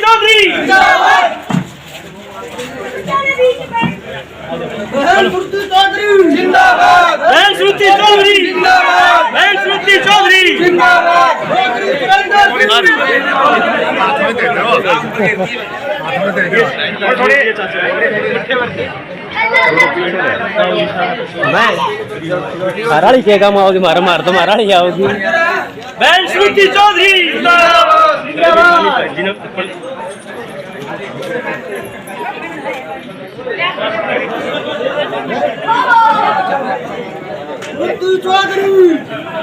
चौधरी बहन श्रुति चौधरी जिंदाबाद, बहन श्रुति चौधरी जिंदाबाद, बहन श्रुति चौधरी जिंदाबाद। हराड़ी के काम आओगी, मार मार तो मारा नहीं आओगी। बहन श्रुति चौधरी श्रुति चौधरी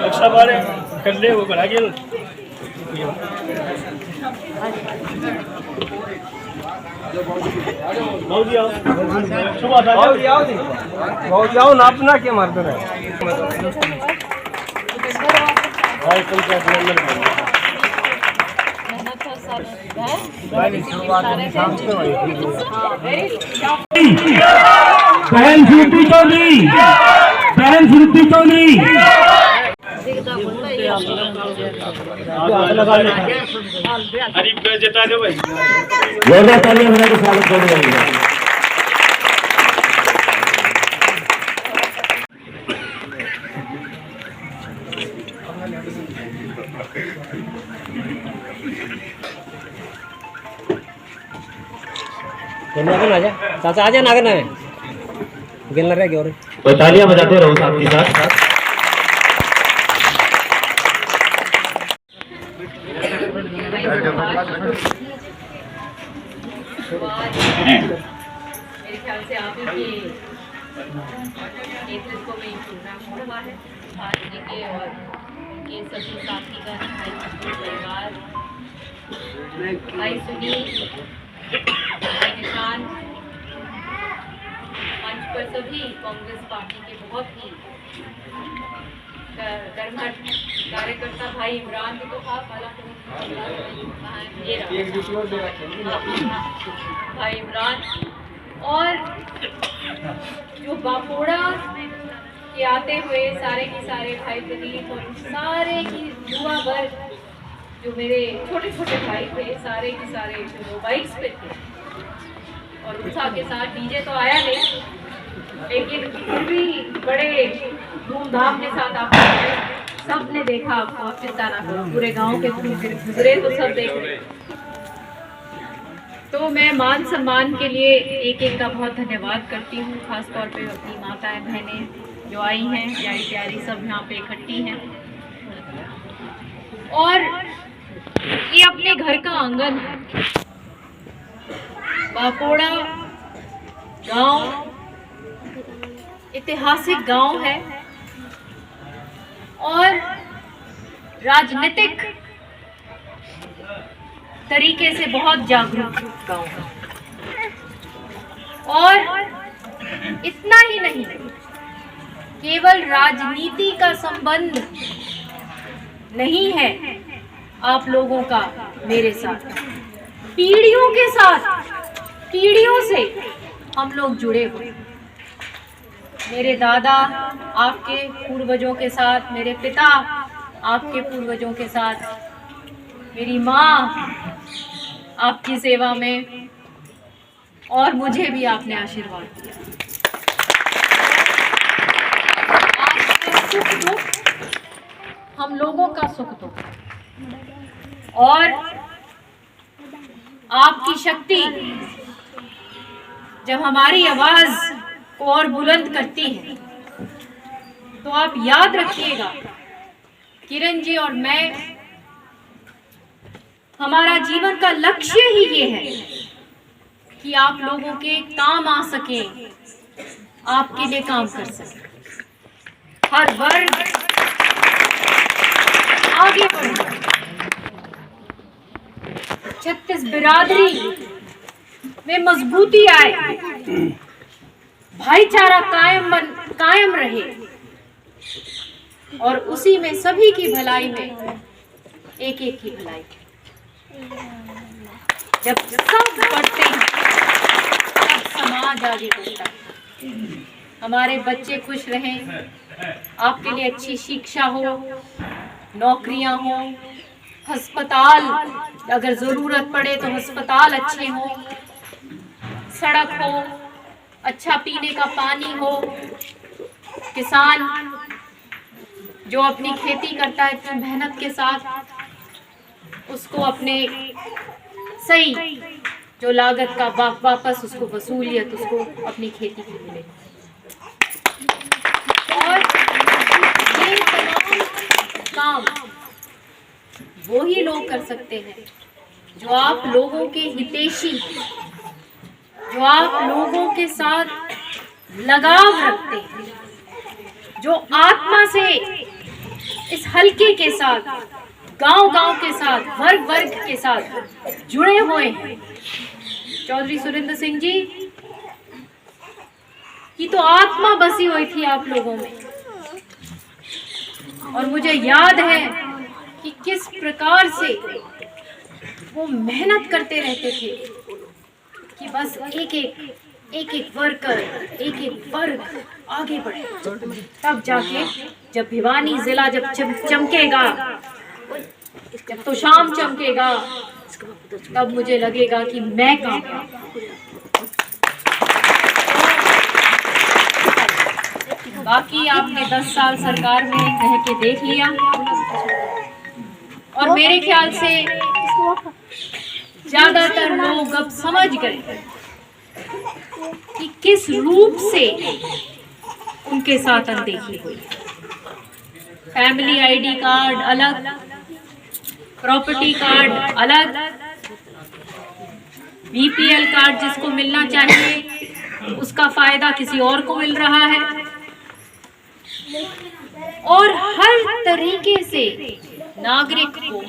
रक्षा वाले कर ले वो करा के बहुत जाओ ना अपना क्या मारते रहे। बहन श्रुति चौधरी बहन श्रुति चौधरी जोरदार तालियां बजा के स्वागत करेंगे। नागन आजा चाचा, आजा नागन है गिलना रह गया। और तालियां बजाते रहो साथ के साथ। मेरे ख्याल से आप ही के नेतृत्व में ये प्रोग्राम हो रहा है। पार्टी के और उनके सभी साथीगण, परिवार, भाई सुनील, भाई निशान, मंच पर सभी कांग्रेस पार्टी के बहुत ही कर्मठ कार्यकर्ता, भाई इमरान भी तो था, भाई इमरान, और जो बापोड़ा के आते हुए सारे के सारे भाई प्रदीप और सारे की युवा वर्ग, जो मेरे छोटे छोटे भाई थे, सारे के सारे जो बाइक्स पे थे और उत्साह के साथ। डीजे तो आया नहीं, लेकिन फिर भी बड़े धूमधाम के साथ आप सबने देखा। आपको चिंता ना करो, पूरे गांव के गुजरे तो सब देख रहे। तो मैं मान सम्मान के लिए एक एक का बहुत धन्यवाद करती हूँ, खास तौर पे अपनी माताएं बहनें जो आई हैं, प्यारी प्यारी सब यहाँ पे इकट्ठी हैं। और ये अपने घर का आंगन है, बापोड़ा गांव ऐतिहासिक गांव है और राजनीतिक तरीके से बहुत जागरूक गांव है। और इतना ही नहीं, केवल राजनीति का संबंध नहीं है आप लोगों का मेरे साथ, पीढ़ियों के साथ, पीढ़ियों से हम लोग जुड़े हुए। मेरे दादा आपके पूर्वजों के साथ, मेरे पिता आपके पूर्वजों के साथ, मेरी माँ आपकी सेवा में, और मुझे भी आपने आशीर्वाद दिया। आपका सुख दुख हम लोगों का सुख दुख, और आपकी शक्ति जब हमारी आवाज को और बुलंद करती है, तो आप याद रखिएगा, किरण जी और मैं, हमारा जीवन का लक्ष्य ही ये है कि आप लोगों के काम आ सके, आपके लिए काम कर सके, हर वर्ग आगे बढ़े, 36 बिरादरी में मजबूती आए, भाईचारा कायम रहे, और उसी में सभी की भलाई में एक एक की भलाई। जब सब बढ़ते हैं तब समाज आगे बढ़ता है। हमारे बच्चे खुश रहें, आपके लिए अच्छी शिक्षा हो, नौकरियां हो, अस्पताल, अगर जरूरत पड़े तो अस्पताल अच्छे हो, सड़क हो, अच्छा पीने का पानी हो, किसान जो अपनी खेती करता है इतनी मेहनत के साथ उसको अपने सही जो लागत का वापस उसको वसूलियत उसको अपनी खेती की मिले। और ये तमाम काम वो ही लोग कर सकते हैं जो आप लोगों के हितैषी, जो आप लोगों के साथ लगाव रखते हैं, जो आत्मा से इस हलके के साथ, गांव-गांव के साथ, वर्ग-वर्ग के साथ जुड़े हुए हैं। चौधरी सुरेंद्र सिंह जी की तो आत्मा बसी हुई थी आप लोगों में, और मुझे याद है कि किस प्रकार से वो मेहनत करते रहते थे कि बस एक वर्कर, एक वर्ग आगे बढ़े। तब जाके जब भिवानी जिला जब चमकेगा, जब तो शाम चमकेगा, तब मुझे लगेगा कि मैं कामयाब। बाकी आपने 10 साल सरकार में रह के देख लिया, और मेरे ख्याल से ज्यादातर लोग अब समझ गए कि किस रूप से उनके साथ अनदेखी हुई। फैमिली आईडी कार्ड अलग, प्रॉपर्टी कार्ड अलग, बीपीएल कार्ड जिसको मिलना चाहिए उसका फायदा किसी और को मिल रहा है, और हर तरीके से नागरिक को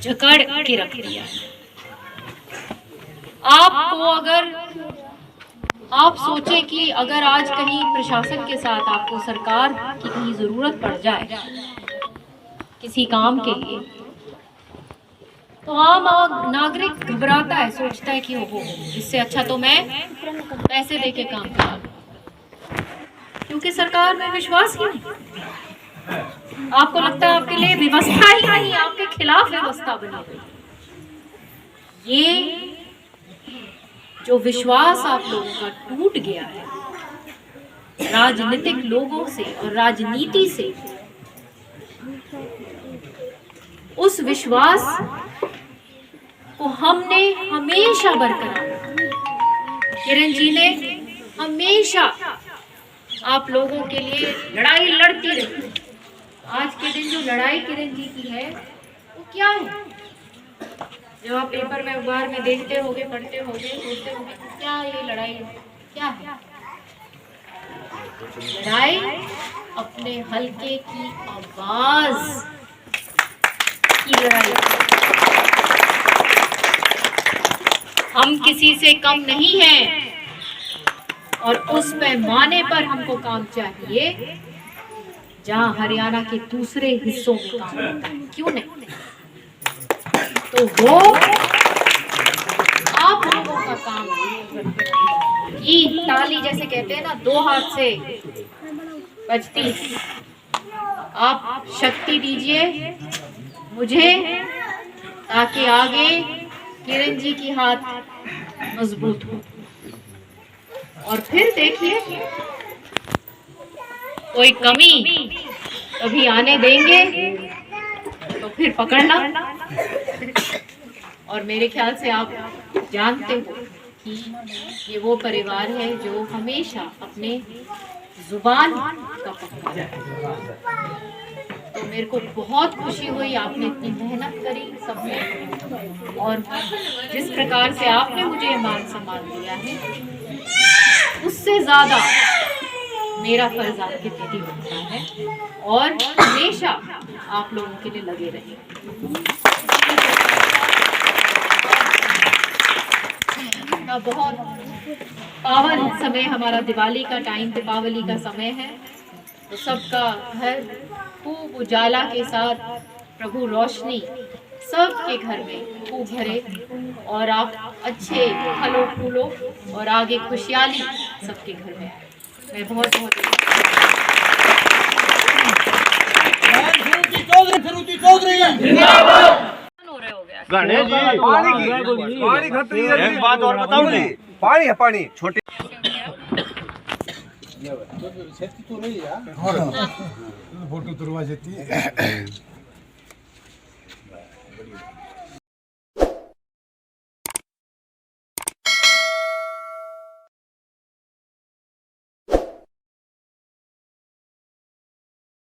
जकड़ के रख दिया। आपको अगर आप सोचे कि अगर आज कहीं प्रशासन के साथ आपको सरकार की कहीं जरूरत पड़ जाए किसी काम के लिए, तो आम नागरिक घबराता है, सोचता है कि ओहो इससे अच्छा तो मैं पैसे देके काम करा, क्योंकि सरकार में विश्वास ही नहीं। आपको लगता है आपके लिए व्यवस्था ही नहीं, आपके खिलाफ व्यवस्था बनी हुई। ये जो विश्वास आप लोगों का टूट गया है राजनीतिक लोगों से और राजनीति से, उस विश्वास को हमने हमेशा बरकरार रखा। किरण जी ने हमेशा आप लोगों के लिए लड़ाई लड़ती रही। आज के दिन जो लड़ाई किरण जी की है वो क्या है? जब आप पेपर में, अखबार में देखते होगे, पढ़ते होगे, सोचते होगे क्या ये लड़ाई क्या है? लड़ाई अपने हलके की आवाज की लड़ाई। हम किसी से कम नहीं हैं, और उस पैमाने पर हमको काम चाहिए जहां हरियाणा के दूसरे हिस्सों में काम होता है। क्यों नहीं? तो वो आप लोगों का काम है कि ताली जैसे कहते हैं ना, 2 हाथ से बजती। आप शक्ति दीजिए मुझे, ताकि आगे किरण जी की हाथ मजबूत हो। और फिर देखिए कोई कमी कभी आने देंगे तो फिर पकड़ना। और मेरे ख्याल से आप जानते हो कि ये वो परिवार है जो हमेशा अपने जुबान का पक्का है। तो मेरे को बहुत खुशी हुई, आपने इतनी मेहनत करी सबने, और जिस प्रकार से आपने मुझे मान सम्मान दिया है उससे ज्यादा मेरा फर्ज आपके प्रति बनता है, और हमेशा आप लोगों के लिए लगे रहें। बहुत पावन समय हमारा दिवाली का टाइम, दीपावली का समय है, तो सबका घर खूब उजाला के साथ, प्रभु रोशनी सबके घर में खूब भरे, और आप अच्छे फलों फूलों और आगे खुशहाली सबके घर में आए। मैं बहुत चौधरी जिंदाबाद। गणेश जी पानी खतरी है। एक बात और बताऊं जी, पानी है पानी छोटे फोटो तुरवा